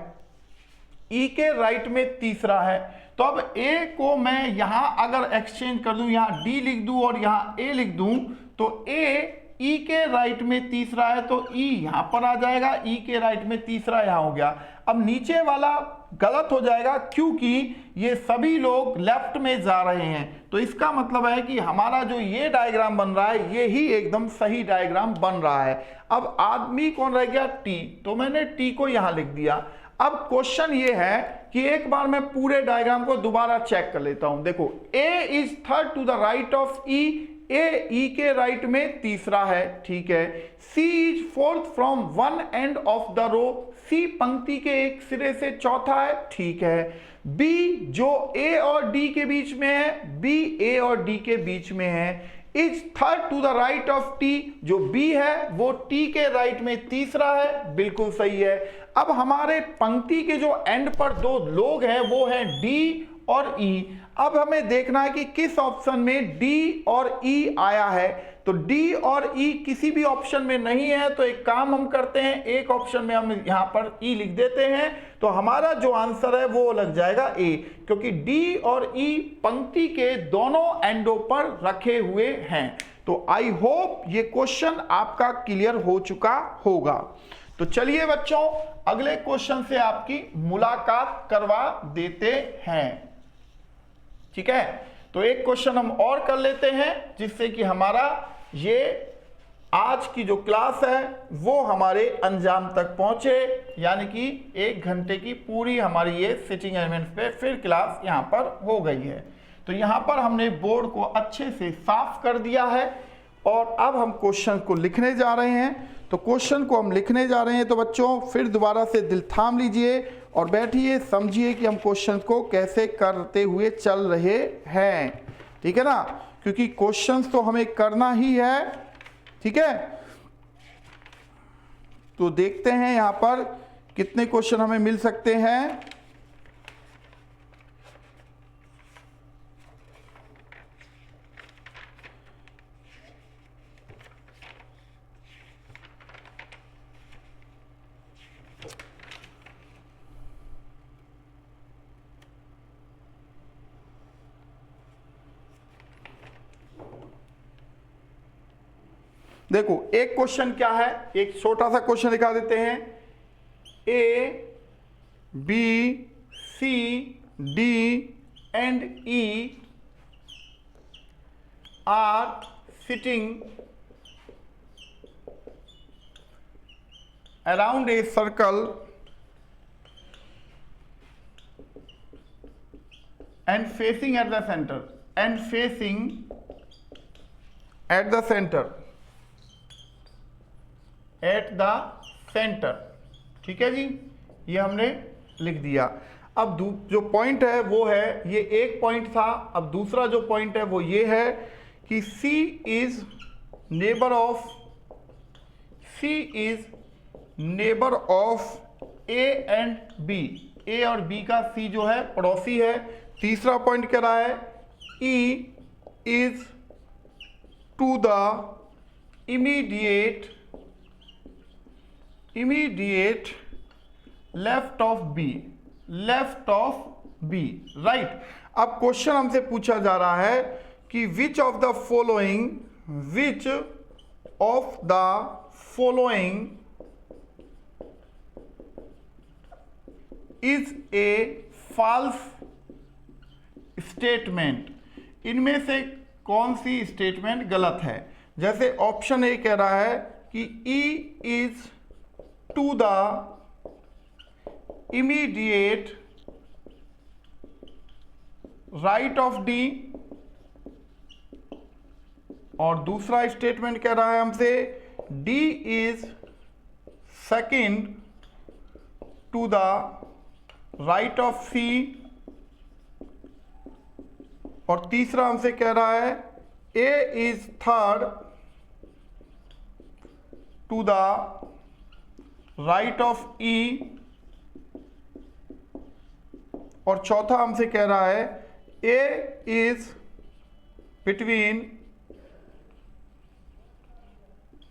E के राइट में तीसरा है। तो अब A को मैं यहां अगर एक्सचेंज कर दूं, यहां D लिख दूं और यहां A लिख दूं, तो A E के राइट में तीसरा है तो E यहां पर आ जाएगा, E के राइट में तीसरा यहां हो गया। अब नीचे वाला गलत हो जाएगा क्योंकि ये सभी लोग लेफ्ट में जा रहे हैं, तो इसका मतलब है कि हमारा जो ये डायग्राम बन रहा है ये ही एकदम सही डायग्राम बन रहा है। अब आदमी कौन रह गया? T, तो मैंने T को यहां लिख दिया। अब क्वेश्चन ये है कि एक बार मैं पूरे डायग्राम को दोबारा चेक कर लेता हूं। देखो, A is third to the right of E, A E के राइट में तीसरा है, ठीक है। C is fourth from one end of the row, C पंक्ति के एक सिरे से चौथा है, ठीक है। बी जो ए और डी के बीच में है, बी ए और डी के बीच में है, is third to the right of T, जो बी है वो टी के राइट में तीसरा है, बिल्कुल सही है। अब हमारे पंक्ति के जो एंड पर दो लोग हैं वो है डी और ई। अब हमें देखना है कि किस ऑप्शन में डी और ई आया है, तो डी और ई किसी भी ऑप्शन में नहीं है, तो एक काम हम करते हैं, एक ऑप्शन में हम यहां पर ई लिख देते हैं, तो हमारा जो आंसर है वो लग जाएगा ए, क्योंकि डी और ई पंक्ति के दोनों एंडों पर रखे हुए हैं। तो आई होप ये क्वेश्चन आपका क्लियर हो चुका होगा। तो चलिए बच्चों, अगले क्वेश्चन से आपकी मुलाकात करवा देते हैं, ठीक है। तो एक क्वेश्चन हम और कर लेते हैं जिससे कि हमारा ये आज की जो क्लास है वो हमारे अंजाम तक पहुंचे, यानी कि 1 घंटे की पूरी हमारी ये सिटिंग अरेंजमेंट पे फिर क्लास यहां पर हो गई है। तो यहां पर हमने बोर्ड को अच्छे से साफ कर दिया है और अब हम क्वेश्चन को लिखने जा रहे हैं। तो क्वेश्चन को हम लिखने जा रहे हैं, तो बच्चों फिर दोबारा से दिल थाम लीजिए और बैठिए, समझिए कि हम क्वेश्चन को कैसे करते हुए चल रहे हैं, ठीक है ना, क्योंकि क्वेश्चंस तो हमें करना ही है, ठीक है। तो देखते हैं यहां पर कितने क्वेश्चन हमें मिल सकते हैं। देखो, एक क्वेश्चन क्या है, एक छोटा सा क्वेश्चन दिखा देते हैं। A B C D and E are sitting around a circle and facing at the center and facing at the center at the center, ठीक है जी, ये हमने लिख दिया। अब जो पॉइंट है वो है, ये एक पॉइंट था, अब दूसरा जो पॉइंट है वो ये है कि C is neighbour of A and B, A और B का C जो है पड़ोसी है। तीसरा पॉइंट कह रहा है E is to the immediate left of B, right. अब क्वेश्चन हमसे पूछा जा रहा है कि which of the following of the following is a false statement, इनमें से कौन सी स्टेटमेंट गलत है। जैसे ऑप्शन ए कह रहा है कि E is to the immediate right of D, और दूसरा स्टेटमेंट कह रहा है हमसे D is second to the right of C, और तीसरा हमसे कह रहा है A is third to the right of E, और चौथा हमसे कह रहा है A is between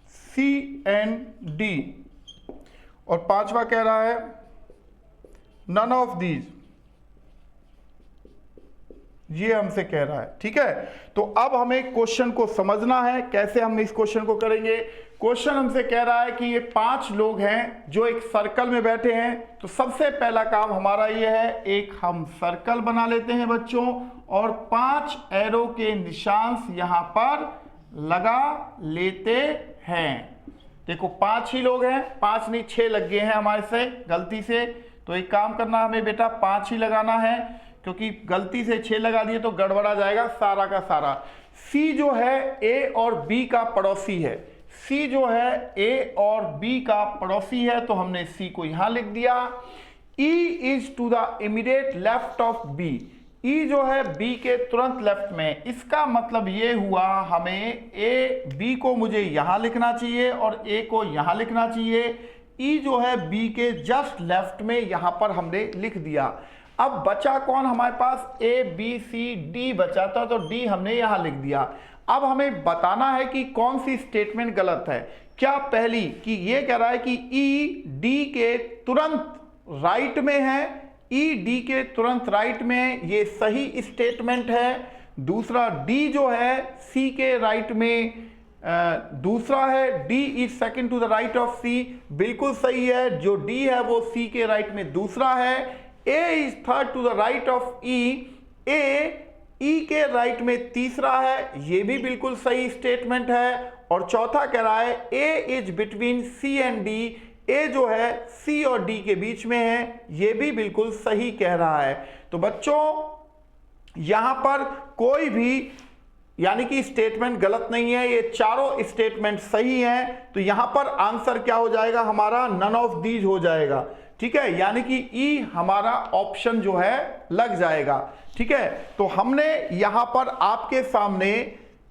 C and D, और पांचवा कह रहा है नन ऑफ दीज, ये हमसे कह रहा है। ठीक है, तो अब हमें क्वेश्चन को समझना है। कैसे हम इस क्वेश्चन को करेंगे। क्वेश्चन हमसे कह रहा है कि ये 5 लोग हैं जो एक सर्कल में बैठे हैं। तो सबसे पहला काम हमारा ये है, एक हम सर्कल बना लेते हैं बच्चों, और 5 एरो के निशान यहां पर लगा लेते हैं। देखो 5 ही लोग हैं, 5 नहीं 6 लग गए हैं हमारे से गलती से। तो एक काम करना हमें बेटा 5 ही लगाना है, क्योंकि गलती से 6 लगा दिए तो गड़बड़ा जाएगा सारा का सारा। सी जो है ए और बी का पड़ोसी है, सी जो है ए और बी का पड़ोसी है, तो हमने सी को यहां लिख दिया। E is to the immediate left of B, E जो है बी के तुरंत लेफ्ट में, इसका मतलब ये हुआ हमें ए बी को मुझे यहां लिखना चाहिए और ए को यहां लिखना चाहिए। ई जो है बी के जस्ट लेफ्ट में, यहां पर हमने लिख दिया। अब बचा कौन हमारे पास, ए बी सी डी बचा था, तो डी हमने यहां लिख दिया। अब हमें बताना है कि कौन सी स्टेटमेंट गलत है। क्या पहली कि ये कह रहा है कि ई डी के तुरंत राइट में है, ई डी के तुरंत राइट में, ये सही स्टेटमेंट है। दूसरा डी जो है सी के राइट में, दूसरा है D is second to the right of C, बिल्कुल सही है। जो डी है वो सी के राइट में दूसरा है। A is third to the right of E, A E के राइट में तीसरा है, ये भी बिल्कुल सही स्टेटमेंट है। और चौथा कह रहा है A is between C and D, A जो है सी और डी के बीच में है, ये भी बिल्कुल सही कह रहा है। तो बच्चों यहां पर कोई भी यानी कि स्टेटमेंट गलत नहीं है, ये चारों स्टेटमेंट सही हैं। तो यहां पर आंसर क्या हो जाएगा हमारा, नन ऑफ दीज हो जाएगा। ठीक है, यानी कि ई हमारा ऑप्शन जो है लग जाएगा। ठीक है, तो हमने यहां पर आपके सामने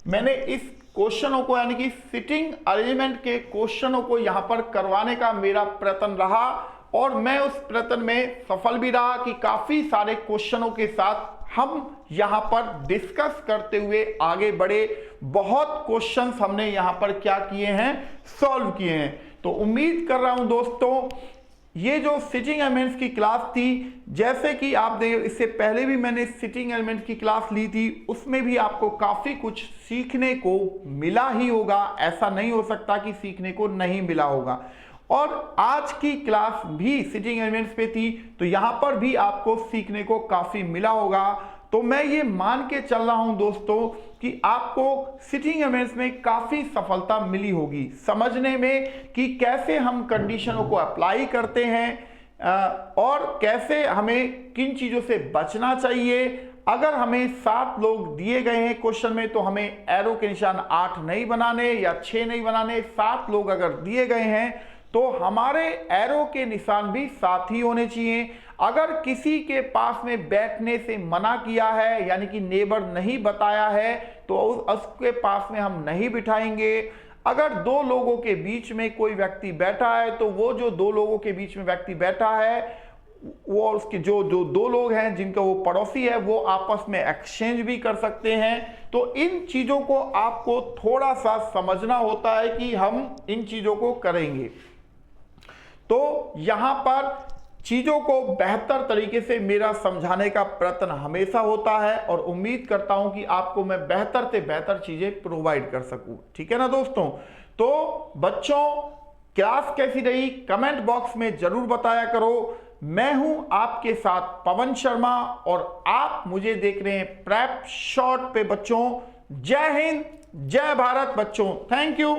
मैंने इस क्वेश्चनों को यानी कि सिटिंग अरेंजमेंट के क्वेश्चनों को यहां पर करवाने का मेरा प्रयत्न रहा, और मैं उस प्रयत्न में सफल भी रहा कि काफी सारे क्वेश्चनों के साथ हम यहां पर डिस्कस करते हुए आगे बढ़े। बहुत क्वेश्चंस हमने यहां पर क्या किए हैं, सॉल्व किए हैं। तो उम्मीद कर रहा हूं दोस्तों ये जो सिटिंग एलिमेंट्स की क्लास थी, जैसे कि आप देखिए इससे पहले भी मैंने सिटिंग एलिमेंट्स की क्लास ली थी, उसमें भी आपको काफी कुछ सीखने को मिला ही होगा। ऐसा नहीं हो सकता कि सीखने को नहीं मिला होगा। और आज की क्लास भी सिटिंग एलिमेंट्स पे थी, तो यहां पर भी आपको सीखने को काफी मिला होगा। तो मैं ये मान के चल रहा हूं दोस्तों कि आपको सिटिंग एलिमेंट्स में काफी सफलता मिली होगी समझने में कि कैसे हम कंडीशनों को अप्लाई करते हैं और कैसे हमें किन चीजों से बचना चाहिए। अगर हमें 7 लोग दिए गए हैं क्वेश्चन में, तो हमें एरो के निशान 8 नहीं बनाने या 6 नहीं बनाने। 7 लोग अगर दिए गए हैं तो हमारे एरो के निशान भी 7 ही होने चाहिए। अगर किसी के पास में बैठने से मना किया है यानी कि नेबर नहीं बताया है, तो उसके पास में हम नहीं बिठाएंगे। अगर 2 लोगों के बीच में कोई व्यक्ति बैठा है, तो वो जो 2 लोगों के बीच में व्यक्ति बैठा है, वो उसके जो 2 लोग हैं जिनका वो पड़ोसी है, वो आपस में एक्सचेंज भी कर सकते हैं। तो इन चीजों को आपको थोड़ा सा समझना होता है कि हम इन चीजों को करेंगे। तो यहां पर चीजों को बेहतर तरीके से मेरा समझाने का प्रयत्न हमेशा होता है, और उम्मीद करता हूं कि आपको मैं बेहतर से बेहतर चीजें प्रोवाइड कर सकूं। ठीक है ना दोस्तों। तो बच्चों क्लास कैसी रही कमेंट बॉक्स में जरूर बताया करो। मैं हूं आपके साथ पवन शर्मा और आप मुझे देख रहे हैं प्रेप शॉट पे बच्चों। जय हिंद, जय भारत बच्चों, थैंक यू।